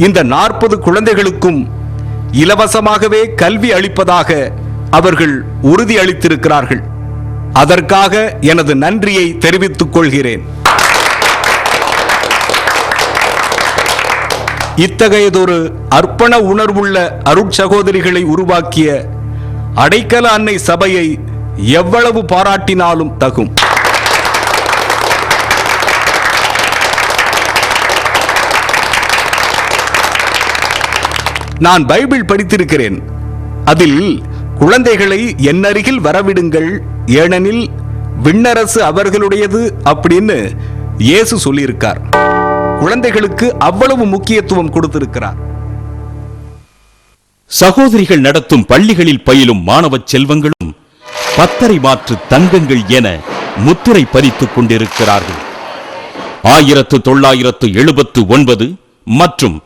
இந்த 40 குழந்தைகளுக்கும் இலவசமாகவே கல்வி அளிப்பதாக அவர்கள் உறுதி அளித்திருக்கிறார்கள். அதற்காக எனது நன்றியை தெரிவித்துக் கொள்கிறேன். இத்தகையதொரு அர்ப்பண உணர்வுள்ள அருட்சகோதரிகளை உருவாக்கிய அடைக்கல அன்னை சபையை எவ்வளவு பாராட்டினாலும் தகும். நான் பைபிள் படித்திருக்கிறேன். அதில் குழந்தைகளை என்னருகில் வரவிடுங்கள், ஏனெனில் விண்ணரசு அவர்களுடையது அப்படின்னு இயேசு சொல்லியிருக்கார். குழந்தைகளுக்கு அவ்வளவு முக்கியத்துவம் கொடுத்திருக்கிறார். சகோதரிகள் நடத்தும் பள்ளிகளில் பயிலும் மாணவ செல்வங்களும் 10 மாற்று தங்கங்கள் என முத்திரை பதித்துக் கொண்டிருக்கிறார்கள். 1979 மற்றும்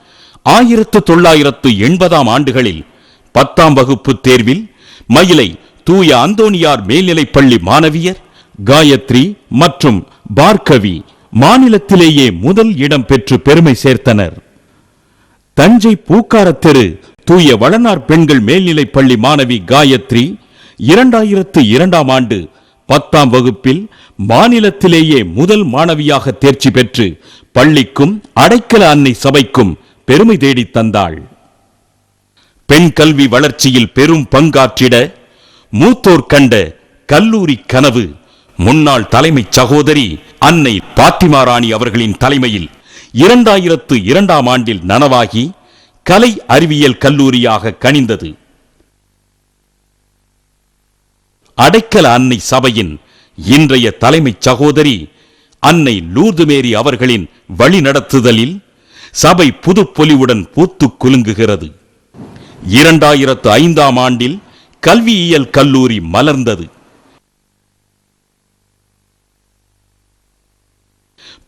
1980 ஆண்டுகளில் 10ஆம் வகுப்பு தேர்வில் மயிலை தூய அந்தோனியார் மேல்நிலைப் பள்ளி மாணவியர் காயத்ரி மற்றும் பார்கவி மாநிலத்திலேயே முதல் இடம் பெற்று பெருமை சேர்த்தனர். தஞ்சை பூக்காரத்தெரு தூய வளனார் பெண்கள் மேல்நிலைப் பள்ளி மாணவி காயத்ரி 2002ஆம் ஆண்டு 10ஆம் வகுப்பில் மாநிலத்திலேயே முதல் மாணவியாக தேர்ச்சி பெற்று பள்ளிக்கும் அடைக்கல அன்னை சபைக்கும் பெருமை தேடி தந்தாள். பெண் கல்வி வளர்ச்சியில் பெரும் பங்காற்றிட மூத்தோர் கண்ட கல்லூரி கனவு முன்னாள் தலைமை சகோதரி அன்னை பாத்திமா ராணி அவர்களின் தலைமையில் 2002ஆம் ஆண்டில் நனவாகி கலை அறிவியல் கல்லூரியாக கனிந்தது. அடைக்கல அன்னை சபையின் இன்றைய தலைமை சகோதரி அன்னை லூர்து மேரி அவர்களின் வழிநடத்துதலில் சபை புதுப்பொலிவுடன் பூத்துக் குலுங்குகிறது. 2005ஆம் ஆண்டில் கல்வியியல் கல்லூரி மலர்ந்தது.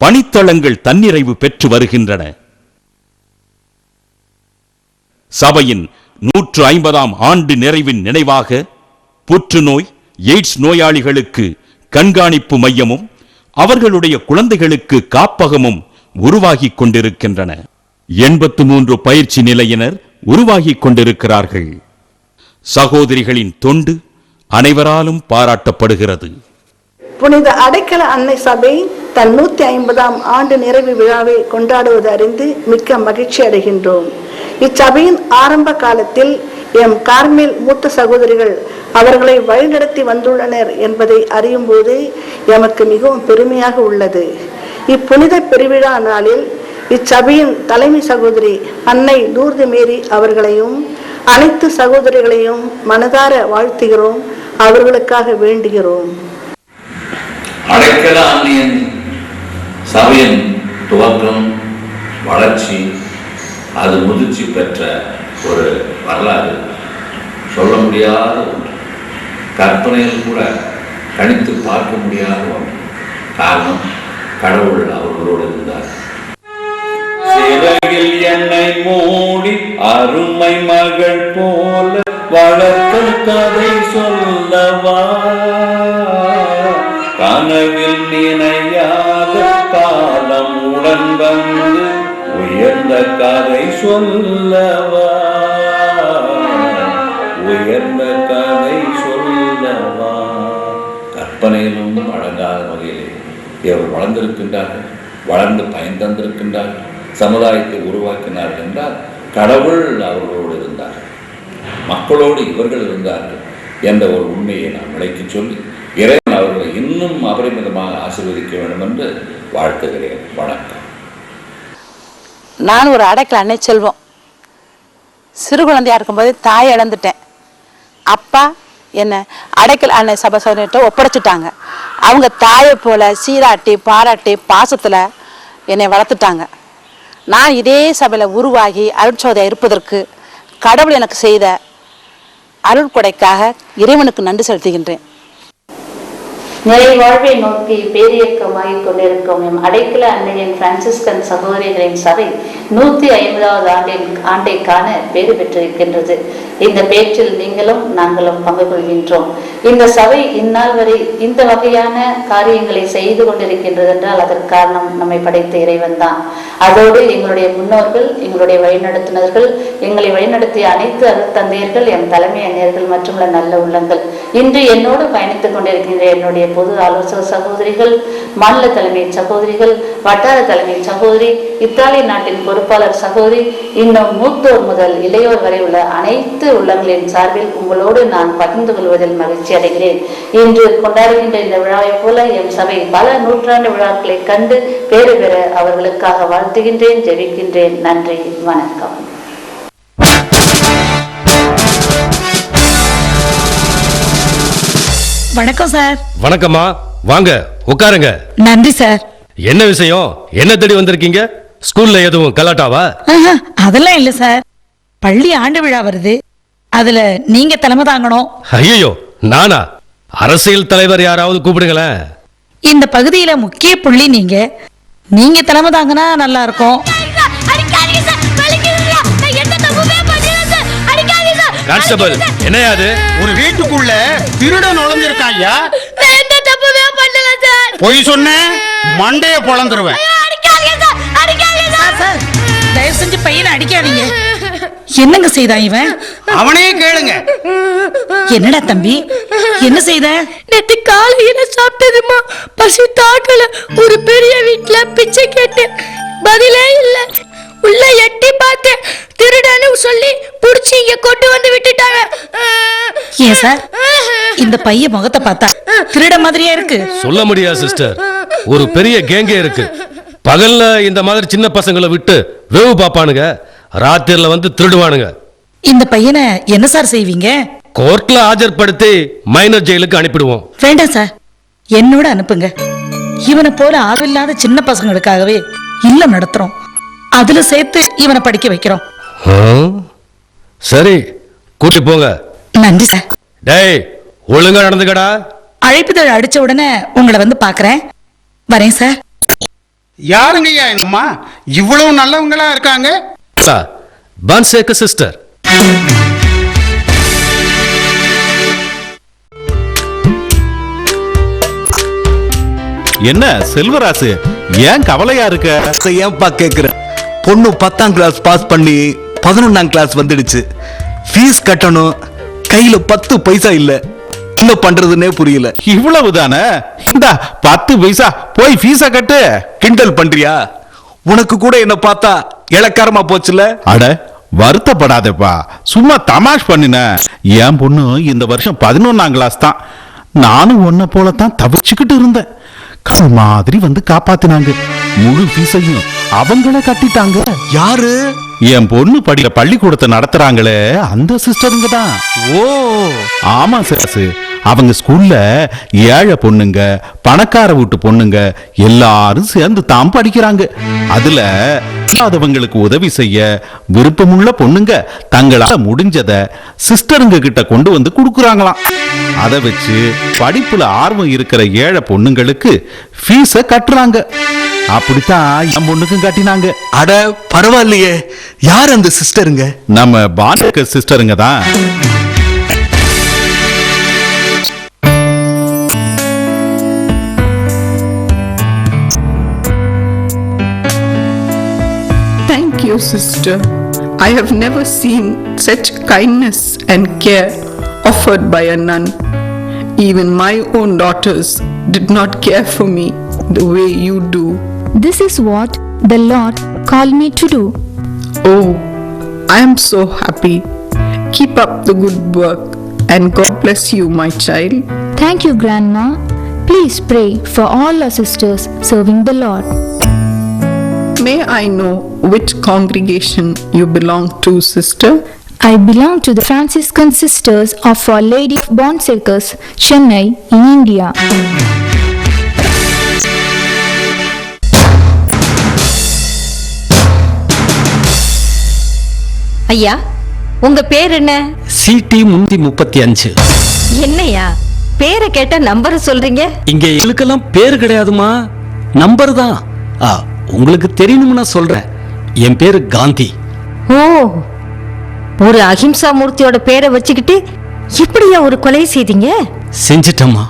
பணித்தளங்கள் தன்னிறைவு பெற்று வருகின்றன. சபையின் 150ஆம் ஆண்டு நிறைவின் நினைவாக புற்றுநோய், எய்ட்ஸ் நோயாளிகளுக்கு கண்காணிப்பு மையமும் அவர்களுடைய குழந்தைகளுக்கு காப்பகமும் உருவாகிக் கொண்டிருக்கின்றன. 83 பயிற்சி நிலையினர் உருவாகிக் கொண்டிருக்கிறார்கள். சகோதரிகளின் தொண்டு அனைவராலும் பாராட்டப்படுகிறது. புனித அடைக்கல அன்னை சபை தன் 150ஆம் ஆண்டு நிறைவு விழாவை கொண்டாடுவது அறிந்து மிக்க மகிழ்ச்சி அடைகின்றோம். இச்சபையின் ஆரம்ப காலத்தில் எம் கார்மேல் மூத்த சகோதரிகள் அவர்களை வழிநடத்தி வந்துள்ளனர் என்பதை அறியும் போது எமக்கு மிகவும் பெருமையாக உள்ளது. இப்புனித பெருவிழா நாளில் இச்சபையின் தலைமை சகோதரி அன்னை லூர்து மேரி அவர்களையும் அனைத்து சகோதரிகளையும் மனதார வாழ்த்துகிறோம், அவர்களுக்காக வேண்டுகிறோம். அடைக்கல அன்னையின் சபையின் துவக்கம், வளர்ச்சி, அது முதிர்ச்சி பெற்ற ஒரு வரலாறு சொல்ல முடியாத ஒன்று, கற்பனையில் கூட கணித்து பார்க்க முடியாத ஒன்று. காரணம், கடவுள் அவர்களோடு இருந்தார். சிறையில் என்னை மூடி அருமை மகள் போல வளர்க்கும் கதை சொல்லவா, கனவில் நினையாத காலம் உடன் வந்து உயர்ந்த கதை சொல்லவா, உயர்ந்த கதை சொல்லவா. கற்பனையிலும் அடங்காத வகையிலே இவர் வளர்ந்திருக்கின்றார்கள், வளர்ந்து பயன் தந்திருக்கின்றார்கள், சமுதாயத்தை உருவாக்கினார்கள் என்றால் கடவுள் அவர்களோடு இருந்தார்கள், மக்களோடு இவர்கள் இருந்தார்கள் என்ற ஒரு உண்மையை நாம் விளக்கி சொல்லி இறைவன் அவர்களை இன்னும் அபரிமிதமாக ஆசீர்வதிக்க வேண்டும் என்று வாழ்த்துகிறேன். வணக்கம். நான் ஒரு அடைக்கல அன்னை செல்வம். சிறு குழந்தையா இருக்கும்போது தாயை இழந்துட்டேன். அப்பா என்ன அடைக்கல அன்னை சபை சபையிட்ட ஒப்படைச்சிட்டாங்க. அவங்க தாயை போல சீராட்டி பாராட்டி பாசத்துல என்னை வளர்த்துட்டாங்க. நான் இதே சபையில் உருவாகி அருட்சோதையா இருப்பதற்கு கடவுள் எனக்கு செய்த அருள் கொடைக்காக இறைவனுக்கு நன்றி செலுத்துகின்றேன். நிறைவாழ்வை நோக்கி பேரியக்கமாகிக் கொண்டிருக்கும் எம் அடைக்கல அன்னையின் பிரான்சிஸ்கன் சகோதரிகளின் சபை 150வது ஆண்டை காண பேறு பெற்றிருக்கின்றது. இந்த பேச்சில் நீங்களும் நாங்களும் பங்கு கொள்கின்றோம். இந்த சபை இந்நாள் வரை இந்த வகையான காரியங்களை செய்து கொண்டிருக்கின்றது என்றால் அதற்கு காரணம் நம்மை படைத்த இறைவன் தான். அதோடு எங்களுடைய முன்னோர்கள், எங்களுடைய வழிநடத்துனர்கள், எங்களை வழிநடத்திய அனைத்து அருட்தந்தையர்கள், என் தலைமை அந்நியர்கள் மற்றும் நல்ல உள்ளங்கள், இன்று என்னோடு பயணித்துக் கொண்டிருக்கின்ற என்னுடைய பொது ஆலோசக சகோதரிகள், மாநில தலைமை சகோதரிகள், வட்டார தலைமை சகோதரி, இத்தாலி நாட்டின் பொறுப்பாளர் சகோதரி, இன்னும் மூத்தோர் முதல் இளையோர் வரை உள்ள அனைத்து உள்ளங்களின் சார்பில் உங்களோடு நான் பகிர்ந்து கொள்வதில் மகிழ்ச்சி அடைகிறேன். இன்று கொண்டாடுகின்ற இந்த விழாவை போல எம் சபை பல நூற்றாண்டு விழாக்களை கண்டு பேறு பெற அவர்களுக்காக வாழ்த்துகின்றேன், ஜெபிக்கின்றேன். நன்றி, வணக்கம். வணக்கம் சார். வணக்கம்மா, வாங்க உட்காருங்க. நன்றி சார். என்ன விஷயம்? என்ன தேடி வந்திருக்கீங்க? ஸ்கூல்ல எதுவும் கலாட்டாவா? அதெல்லாம் இல்ல சார். பள்ளி ஆண்டு விழா வருது, அதுல நீங்க தலைமை தாங்கணும். ஐயோ, நானா? அரசியல் தலைவர் யாராவது கூப்பிடுங்களேன். இந்த பகுதியில முக்கிய புள்ளி நீங்க தலைமை தாங்கினா நல்லா இருக்கும். கான்ஸ்டபிள், என்னையாது? ஒரு வீட்டுக்குள்ள திருடன் நுழைஞ்சிருக்கான் ஐயா. பொய் சொன்ன மண்டைய பொளந்துருவேன். தயவு செஞ்சு பையனை அடிக்காதீங்க. என்னங்க செய்தான் இவன்? அவனே கேளுங்க. என்னடா தம்பி, என்ன செய்த? நேத்து காலையில சாப்பிட்டதுமா பசி தாக்கல. ஒரு பெரிய வீட்டுல பிச்சை கேட்டேன், பதிலே இல்ல. உள்ள எட்டி பார்த்தேன், திருடன்னு சொல்லி புடிச்சு இங்க கொண்டு வந்து விட்டுட்டாங்க. ஏன் சார், இந்த பையன் முகத்தை பார்த்தா திருட மாதிரியா இருக்கு? சொல்ல முடியாது சிஸ்டர், ஒரு பெரிய கேங்கே இருக்கு. பகல்ல இந்த மாதிரி சின்ன பசங்களை விட்டு வேவு பாப்பானுங்க, ராத்திரில வந்து திருடுவானுங்க. இந்த பையனை என்ன சார் செய்வீங்க? கோர்ட்ல ஆஜர்படுத்தி மைனர் ஜெயிலுக்கு அனுப்பிடுவோம். வேண்டாம் சார், என்னோட அனுப்புங்க. இவனை போல ஆவில்லாத சின்ன பசங்களுக்காகவே இல்லம் நடத்துறோம், அதுல சேர்த்து இவனை படிக்க வைக்கிறோம். சரி, கூட்டி போங்க. நன்றி சார். டேய், ஒழுங்கா நடந்துக்கடா. அழைப்புதழ் அடிச்ச உடனே உங்களை வந்து பாக்குறேன். வரேன் சார். யாருங்கய்யா என்னம்மா இவ்வளவு நல்லவங்களா இருக்காங்க? பான்சேக சிஸ்டர். என்ன செல்வராசு, ஏன் கவலையா இருக்க? ஏன்பா கேக்குற? பொண்ணு 10ஆம் கிளாஸ் பாஸ் பண்ணி 11ஆம் கிளாஸ் வந்துடுச்சு. ஃபீஸ் கட்டணும், கையில 10 பைசா இல்ல. என்ன பண்றதுன்னே புரியல. இவ்வளவுதானே? இந்த 10 பைசா போய் ஃபீஸ கட்டு. கிண்டல் பண்றியா? உனக்கு கூட என்ன பார்த்தா இளக்காரமா போச்சுல? அட, வருத்தப்படாதப்பா, சும்மா தமாஷ் பண்ணின. என் பொண்ணு இந்த வருஷம் 11ஆம் கிளாஸ் தான். நானும் உன்னை போலத்தான் தவிச்சுக்கிட்டு இருந்தேன். கடல் மாதிரி வந்து காப்பாத்தினாங்க. முழு ஃபீஸையும் அவங்கள கட்டிட்டாங்க. யாரு? என் பொண்ணு படிக்கிற பள்ளிக்கூடத்தை நடத்துறாங்களே அந்த சிஸ்டருங்க தான். ஓ, ஆமா சார். அவங்க ஸ்கூல்ல ஏழை பொண்ணுங்க, பணக்கார வீட்டு பொண்ணுங்க எல்லாரும் சேர்ந்து தான் படிக்கிறாங்க. அதுல இல்லாதவங்களுக்கு உதவி செய்ய விருப்பமுள்ள பொண்ணுங்க தங்களால முடிஞ்சத சிஸ்டருங்க கிட்ட கொண்டு வந்து கொடுக்குறாங்களாம். அதை வச்சு படிப்புல ஆர்வம் இருக்கிற ஏழை பொண்ணுங்களுக்கு ஃபீஸ கட்டுறாங்க. அப்படித்தான் என் பொண்ணுக்கும் கட்டினாங்க. அட பரவாயில்லையே. யார் அந்த சிஸ்டருங்க? நம்ம பான்சேக சிஸ்டருங்க தான். Thank you, sister. I have never seen such kindness and care offered by a nun. Even my own daughters did not care for me the way you do. This is what the Lord called me to do. Oh, I am so happy. Keep up the good work and God bless you, my child. Thank you, Grandma. Please pray for all our sisters serving the Lord. May I know which congregation you belong to, sister? I belong to the Franciscan Sisters of Our Lady of Bonsekas, Chennai, in India. ஐயா, உங்க பேர் என்ன? CD 335. என்னையா பேரை கேட்ட நம்பரை சொல்றீங்க? இங்க எங்களுக்கெல்லாம் பேர் கிடையாதுமா, நம்பர் தான். உங்களுக்கு தெரியணும்னா சொல்றேன். என் பேரு காந்தி. ஓ, ஒரு அஹிம்சா மூர்த்தியோட பேரை வச்சுக்கிட்டு இப்படியா ஒரு கொலை செய்தீங்க? செஞ்சிட்டம்மா,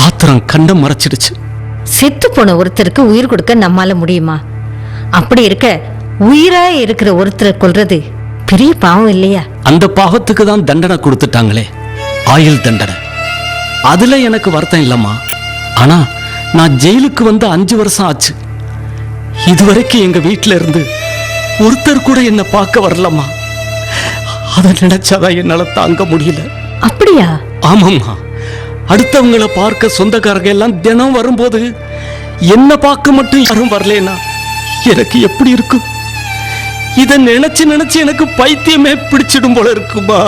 ஆத்திரம் கண்ட மறைச்சிடுச்சு. செத்து போன ஒருத்தருக்கு உயிர் கொடுக்க நம்மால முடியுமா? அப்படி இருக்க உயிரா இருக்கிற ஒருத்தரை கொல்றது பெரிய பாவம் இல்லையா? அந்த பாவத்துக்கு தான் தண்டனை கொடுத்துட்டாங்களே, ஆயுள் தண்டனை. அதுல எனக்கு வருத்தம் இல்லம்மா. ஆனா நான் ஜெயிலுக்கு வந்து 5 வருஷம் ஆச்சு. இதுவரைக்கும் எங்க வீட்டுல இருந்து ஒருத்தர் கூட என்ன பார்க்க வரலம்மா. அதை நினைச்சாதான் என்னால தாங்க முடியல. அப்படியா? ஆமாம்மா, அடுத்தவங்களை பார்க்க சொந்தக்காரங்க எல்லாம் தினம் வரும்போது என்ன பார்க்க மட்டும் யாரும் வரலனா எனக்கு எப்படி இருக்கும்? இதை நினைச்சு நினைச்சு எனக்கு பைத்தியமே பிடிச்சிடும் போல இருக்குமா.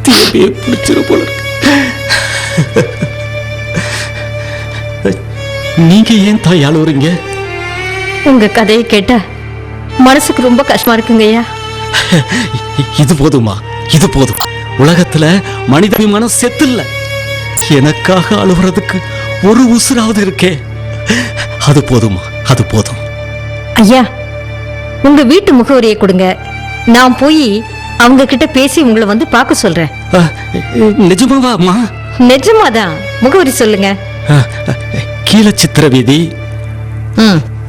பைத்தியமே பிடிச்சிடும் போல இருக்கு. நீங்க ஏன் தாய் அழுவுறீங்க? உங்க கதையை கேட்டா மனசுக்கு ரொம்ப கஷ்டமா இருக்குங்கய்யா. இது போதுமா, இது போதும். உலகத்துல மனிதாபிமானம் செத்து இல்ல. எனக்காக அழுவுறதுக்கு ஒரு உசுராவது இருக்கே, அது போதுமா, அது போதும். ஐயா, உங்க வீட்டு முகவரியை கொடுங்க, நான் போய் அவங்க கிட்ட பேசி உங்களை வந்து பார்க்க சொல்றேன். நிஜமாவா அம்மா? நிஜமாதான். முகவரி சொல்லுங்க. கீழ சித்திர வீதி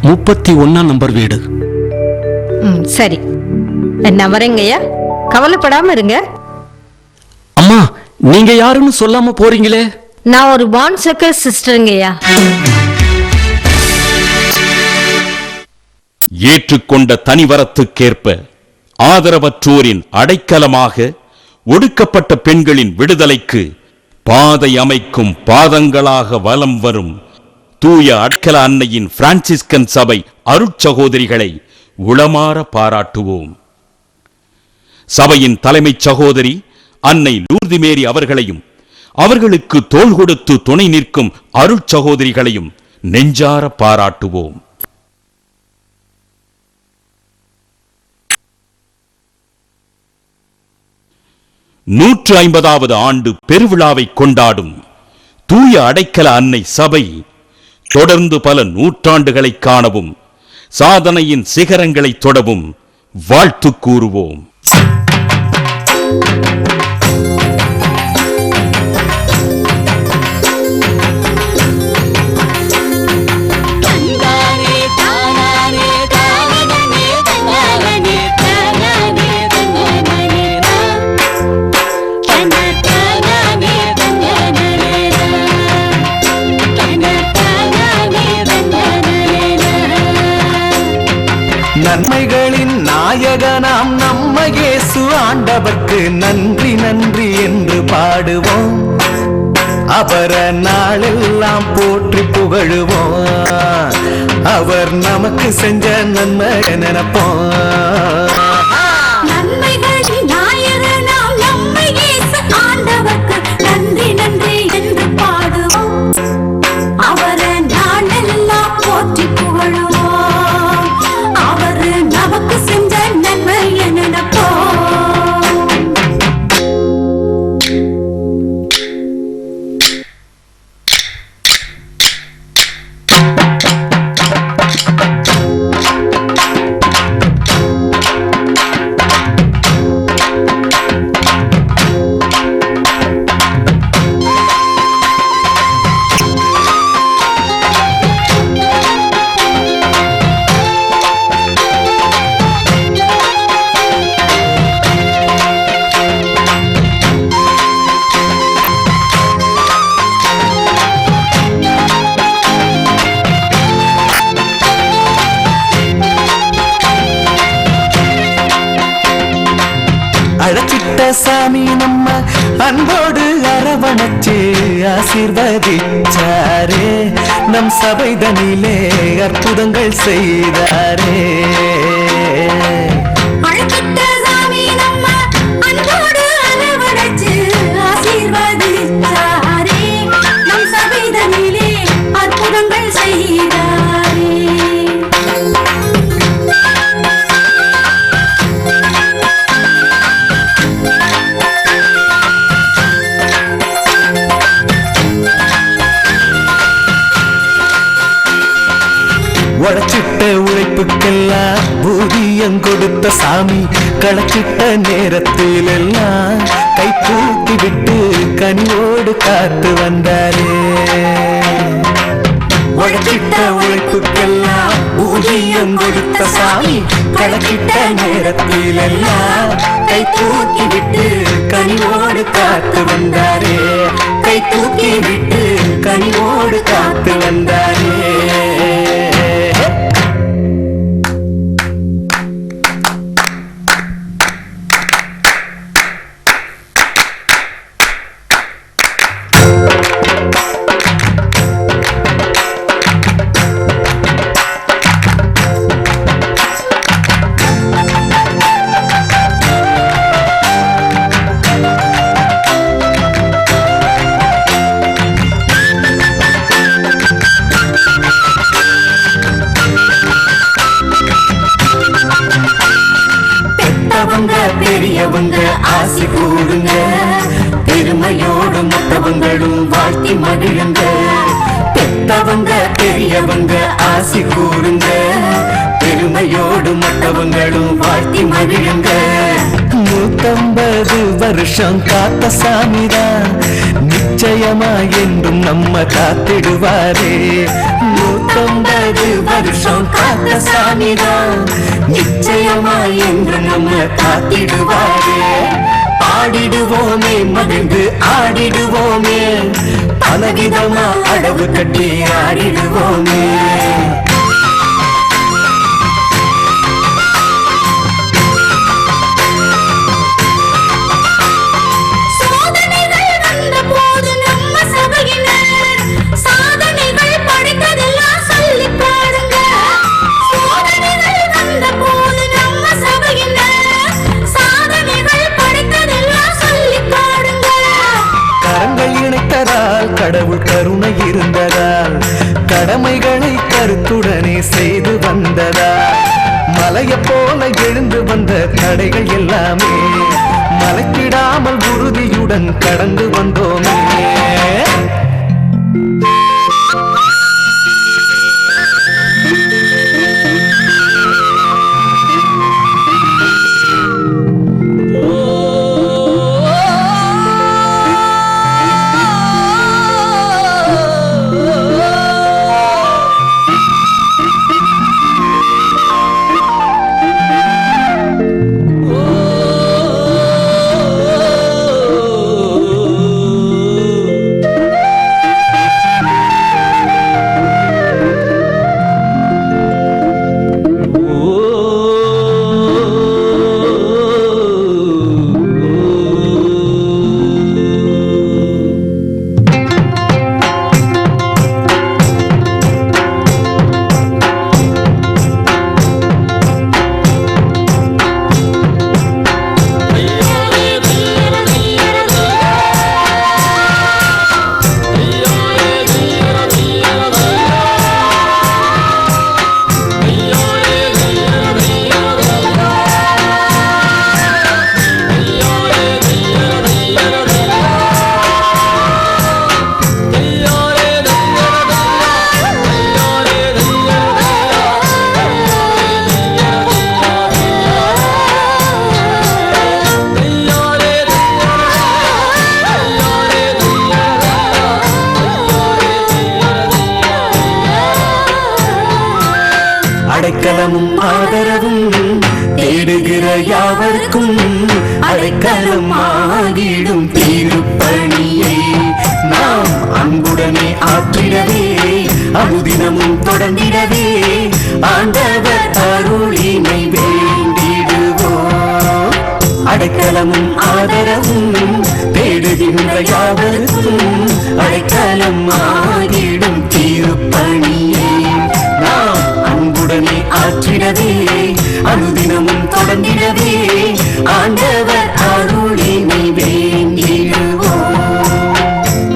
31 நம்பர் வீடு. சரி, நான் வரேங்கய்யா, கவலைப்படாம இருங்க. அம்மா, நீங்க யாருன்னு சொல்லாம போறீங்களே? நான் ஒரு பான் சர்க்கஸ் சிஸ்டருங்கய்யா. ஏற்றுக்கொண்ட தனிவரத்துக்கேற்ப ஆதரவற்றோரின் அடைக்கலமாக ஒடுக்கப்பட்ட பெண்களின் விடுதலைக்கு பாதை அமைக்கும் பாதங்களாக வலம் வரும் தூய அடைக்கல அன்னையின் பிரான்சிஸ்கன் சபை அருட்சகோதரிகளை உளமாற பாராட்டுவோம். சபையின் தலைமைச் சகோதரி அன்னை லூர்து மேரி அவர்களையும் அவர்களுக்கு தோள் கொடுத்து துணை நிற்கும் அருட்சகோதரிகளையும் நெஞ்சார பாராட்டுவோம். நூற்று 50வது ஆண்டு பெருவிழாவை கொண்டாடும் தூய அடைக்கல அன்னை சபை தொடர்ந்து பல நூற்றாண்டுகளை காணவும் சாதனையின் சிகரங்களை தொடவும் வாழ்த்து கூறுவோம். நன்மைகளின் நாயகனாம் நம்ம இயேசு ஆண்டவர்க்கு நன்றி நன்றி என்று பாடுவோம். அவர நாளெல்லாம் போற்றி புகழுவோம். அவர் நமக்கு செஞ்ச நன்மை நினைப்போம். அழைச்சிட்ட சாமி நம்ம அன்போடு அரவணைச்சு ஆசீர்வதிச்சாரே. நம் சபைதனிலே அற்புதங்கள் செய்தாரே. கொடுத்த சாமி களச்சிட்ட நேரத்தில் எல்லாம் கை தூக்கி விட்டு கனிவோடு காத்து வந்தாரே. உழைச்சிட்ட உழைப்புக்கெல்லாம் ஊதியம் கொடுத்த சாமி களச்சிட்ட நேரத்தில் எல்லாம் கை தூக்கி விட்டு கனிவோடு காத்து வந்தாரே. கை தூக்கி விட்டு கனிவோடு காத்து வந்தாரே. பெரியவங்க ஆசி கூடுங்க, பெருமையோடு மற்றவங்களும் வாழ்த்தி மகிழுங்க. பெத்தவங்க பெரியவங்க ஆசி கூடுங்க, பெருமையோடு மற்றவங்களும் வாழ்த்தி மகிழுங்க. 150 வருஷம் காத்த சாமிதான் நிச்சயமா என்றும் நம்ம காத்திடுவாரே. 150 வருஷம் காத்த சாமிதான் நிச்சயமா என்றும் நம்ம காத்திடுவாரே. பாடிடுவோமே மகிழ்ந்து ஆடிடுவோமே, பலவிதமா அடவு கட்டி ஆடிடுவோமே. கடவுள் கருணை இருந்ததால் கடமைகளை கருத்துடனே செய்து வந்ததால் மலைய போல எழுந்து வந்த தடைகள் எல்லாமே மலைக்கிடாமல் உறுதியுடன் கடந்து வந்தோமே. அடைக்கலமும் ஆதரவும் தேடுகிற யாவருக்கும் அடைக்கலம் ஆகிடும் திருப்பணியை நாம் அன்புடனே ஆற்றிடவே அனுதினமும் தொடர்ந்திடவே ஆண்டவர் அருளினை வேண்டிடுவோம். அடைக்கலமும் ஆதரவும் தேடுகின்ற யாவருக்கும் அடைக்கலம் ஆகிடும் திருப்பணியை நாம் அன்புடனே ஆற்றிடவே அனுதினமும் தொடர்ந்திடவே ஆண்டவர் அருளினை வேண்டிடுவோம்.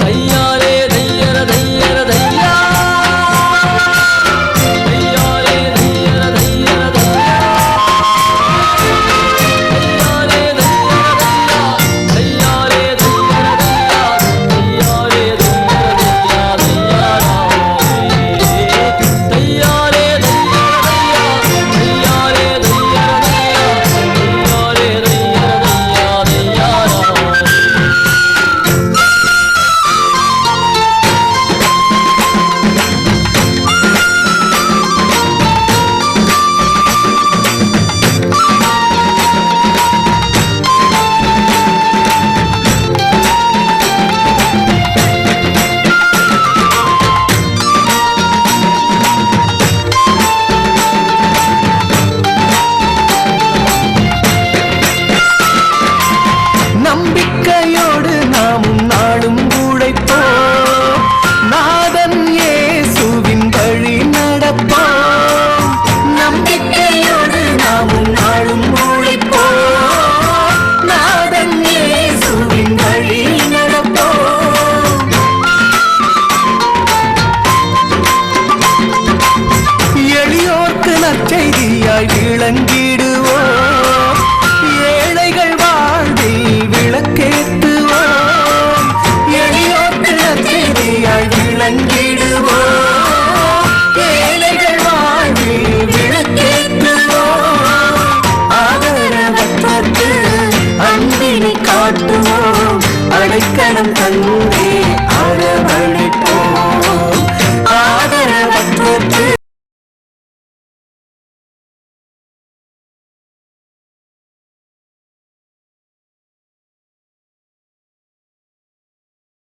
தையாலே தையர தையர தையா, தையாலே தையர தையர தையா, தையாலே தையர தையா, தையாலே தையர தையா, தையாலே தையர தையா, தையாலே தையர தையா, தையாலே தையர தையா, தையாலே தையர தையா, கரம் தந்தே அரவணைப்போம் ஆதரவற்றோர்க்கு